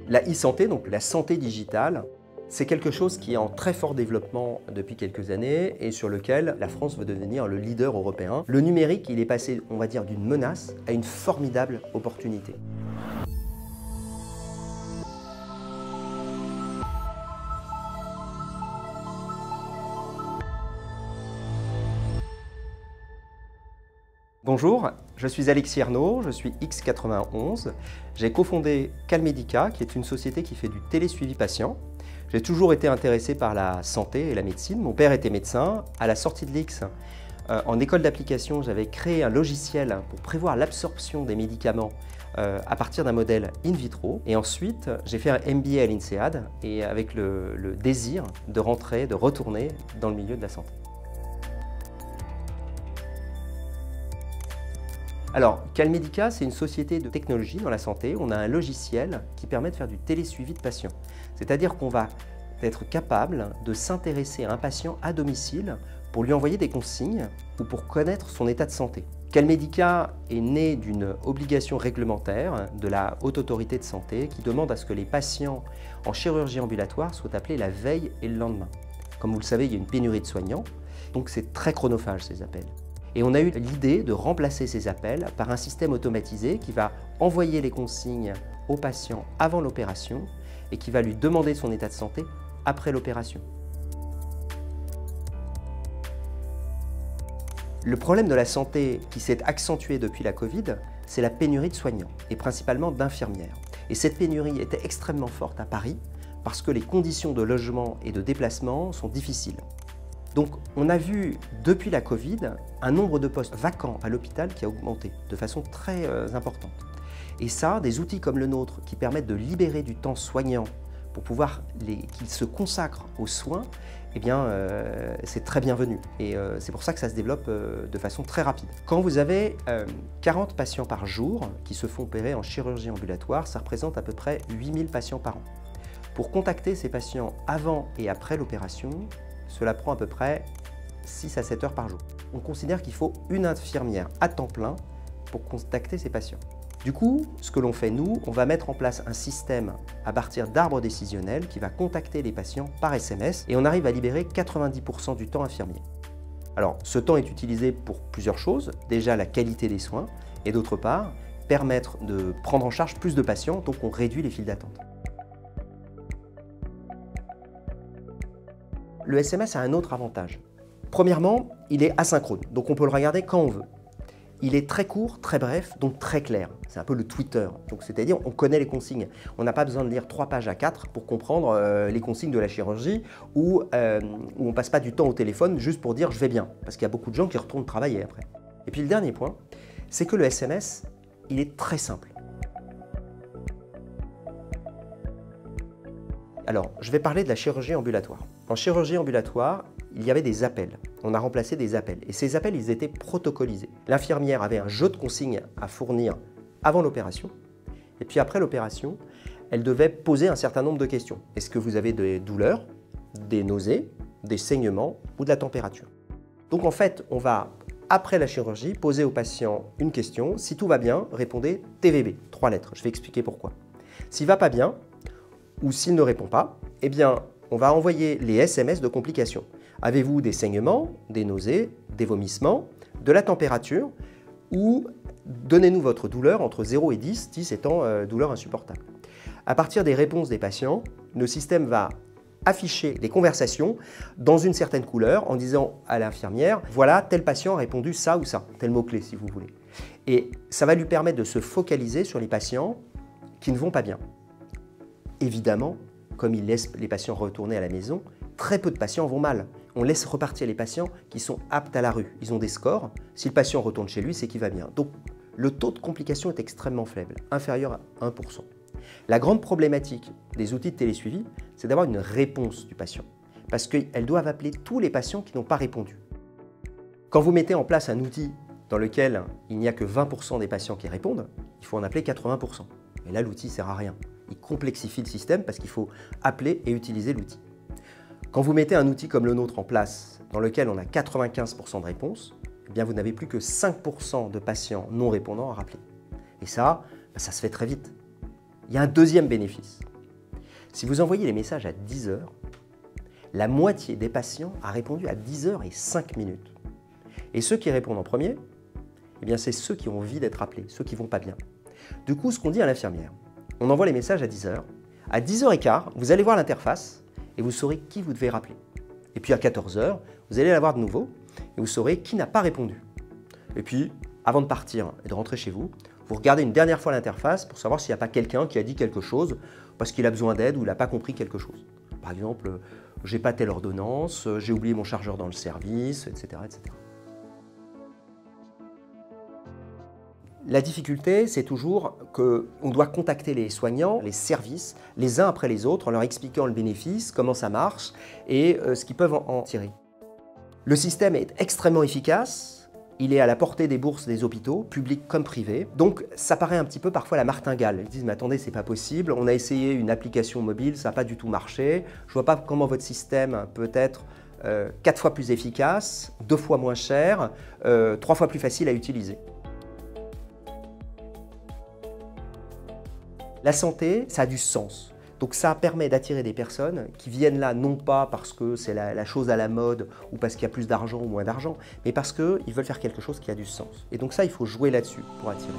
La e-santé, donc la santé digitale, c'est quelque chose qui est en très fort développement depuis quelques années et sur lequel la France veut devenir le leader européen. Le numérique, il est passé, on va dire, d'une menace à une formidable opportunité. Bonjour, je suis Alexis Ernaud, je suis X91. J'ai cofondé Calmedica, qui est une société qui fait du télésuivi patient. J'ai toujours été intéressé par la santé et la médecine. Mon père était médecin. À la sortie de l'X, en école d'application, j'avais créé un logiciel pour prévoir l'absorption des médicaments à partir d'un modèle in vitro. Et ensuite, j'ai fait un MBA à l'INSEAD et avec le désir de retourner dans le milieu de la santé. Alors, Calmedica, c'est une société de technologie dans la santé. On a un logiciel qui permet de faire du télésuivi de patients. C'est-à-dire qu'on va être capable de s'intéresser à un patient à domicile pour lui envoyer des consignes ou pour connaître son état de santé. Calmedica est né d'une obligation réglementaire de la Haute Autorité de Santé qui demande à ce que les patients en chirurgie ambulatoire soient appelés la veille et le lendemain. Comme vous le savez, il y a une pénurie de soignants, donc c'est très chronophage ces appels. Et on a eu l'idée de remplacer ces appels par un système automatisé qui va envoyer les consignes au patient avant l'opération et qui va lui demander son état de santé après l'opération. Le problème de la santé qui s'est accentué depuis la Covid, c'est la pénurie de soignants et principalement d'infirmières. Et cette pénurie était extrêmement forte à Paris parce que les conditions de logement et de déplacement sont difficiles. Donc on a vu depuis la Covid un nombre de postes vacants à l'hôpital qui a augmenté de façon très importante. Et ça, des outils comme le nôtre qui permettent de libérer du temps soignant pour pouvoir qu'ils se consacrent aux soins, eh bien c'est très bienvenu. Et c'est pour ça que ça se développe de façon très rapide. Quand vous avez 40 patients par jour qui se font opérer en chirurgie ambulatoire, ça représente à peu près 8000 patients par an. Pour contacter ces patients avant et après l'opération, cela prend à peu près 6 à 7 heures par jour. On considère qu'il faut une infirmière à temps plein pour contacter ces patients. Du coup, ce que l'on fait nous, on va mettre en place un système à partir d'arbres décisionnels qui va contacter les patients par SMS et on arrive à libérer 90% du temps infirmier. Alors, ce temps est utilisé pour plusieurs choses. Déjà, la qualité des soins et d'autre part, permettre de prendre en charge plus de patients, donc on réduit les files d'attente. Le SMS a un autre avantage. Premièrement, il est asynchrone, donc on peut le regarder quand on veut. Il est très court, très bref, donc très clair. C'est un peu le Twitter, c'est-à-dire on connaît les consignes. On n'a pas besoin de lire 3 pages à 4 pour comprendre les consignes de la chirurgie ou on ne passe pas du temps au téléphone juste pour dire « je vais bien », parce qu'il y a beaucoup de gens qui retournent travailler après. Et puis le dernier point, c'est que le SMS, il est très simple. Alors, je vais parler de la chirurgie ambulatoire. En chirurgie ambulatoire, il y avait des appels. On a remplacé des appels. Et ces appels, ils étaient protocolisés. L'infirmière avait un jeu de consignes à fournir avant l'opération. Et puis après l'opération, elle devait poser un certain nombre de questions. Est-ce que vous avez des douleurs, des nausées, des saignements ou de la température? Donc en fait, on va, après la chirurgie, poser au patient une question. Si tout va bien, répondez TVB, 3 lettres. Je vais expliquer pourquoi. S'il ne va pas bien, ou s'il ne répond pas, eh bien, on va envoyer les SMS de complications. Avez-vous des saignements, des nausées, des vomissements, de la température ou donnez-nous votre douleur entre 0 et 10, 10 étant douleur insupportable. À partir des réponses des patients, le système va afficher les conversations dans une certaine couleur en disant à l'infirmière « voilà, tel patient a répondu ça ou ça », tel mot-clé si vous voulez. Et ça va lui permettre de se focaliser sur les patients qui ne vont pas bien. Évidemment, comme il laisse les patients retourner à la maison, très peu de patients vont mal. On laisse repartir les patients qui sont aptes à la rue. Ils ont des scores. Si le patient retourne chez lui, c'est qu'il va bien. Donc, le taux de complication est extrêmement faible, inférieur à 1%. La grande problématique des outils de télésuivi, c'est d'avoir une réponse du patient. Parce qu'elles doivent appeler tous les patients qui n'ont pas répondu. Quand vous mettez en place un outil dans lequel il n'y a que 20% des patients qui répondent, il faut en appeler 80%. Et là, l'outil ne sert à rien. Il complexifie le système parce qu'il faut appeler et utiliser l'outil. Quand vous mettez un outil comme le nôtre en place, dans lequel on a 95% de réponses, eh bien vous n'avez plus que 5% de patients non répondants à rappeler. Et ça, ça se fait très vite. Il y a un deuxième bénéfice. Si vous envoyez les messages à 10 heures, la moitié des patients a répondu à 10 heures et 5 minutes. Et ceux qui répondent en premier, eh bien c'est ceux qui ont envie d'être appelés, ceux qui ne vont pas bien. Du coup, ce qu'on dit à l'infirmière, on envoie les messages à 10 heures. À 10h15, vous allez voir l'interface et vous saurez qui vous devez rappeler. Et puis à 14 heures, vous allez la voir de nouveau et vous saurez qui n'a pas répondu. Et puis, avant de partir et de rentrer chez vous, vous regardez une dernière fois l'interface pour savoir s'il n'y a pas quelqu'un qui a dit quelque chose parce qu'il a besoin d'aide ou il n'a pas compris quelque chose. Par exemple, j'ai pas telle ordonnance, j'ai oublié mon chargeur dans le service, etc., etc. La difficulté, c'est toujours qu'on doit contacter les soignants, les services, les uns après les autres, en leur expliquant le bénéfice, comment ça marche et ce qu'ils peuvent en tirer. Le système est extrêmement efficace, il est à la portée des bourses des hôpitaux, publics comme privés, donc ça paraît un petit peu parfois la martingale. Ils disent « mais attendez, c'est pas possible, on a essayé une application mobile, ça n'a pas du tout marché, je vois pas comment votre système peut être 4 fois plus efficace, 2 fois moins cher, 3 fois plus facile à utiliser ». La santé, ça a du sens. Donc ça permet d'attirer des personnes qui viennent là non pas parce que c'est la chose à la mode ou parce qu'il y a plus d'argent ou moins d'argent, mais parce qu'ils veulent faire quelque chose qui a du sens. Et donc ça, il faut jouer là-dessus pour attirer.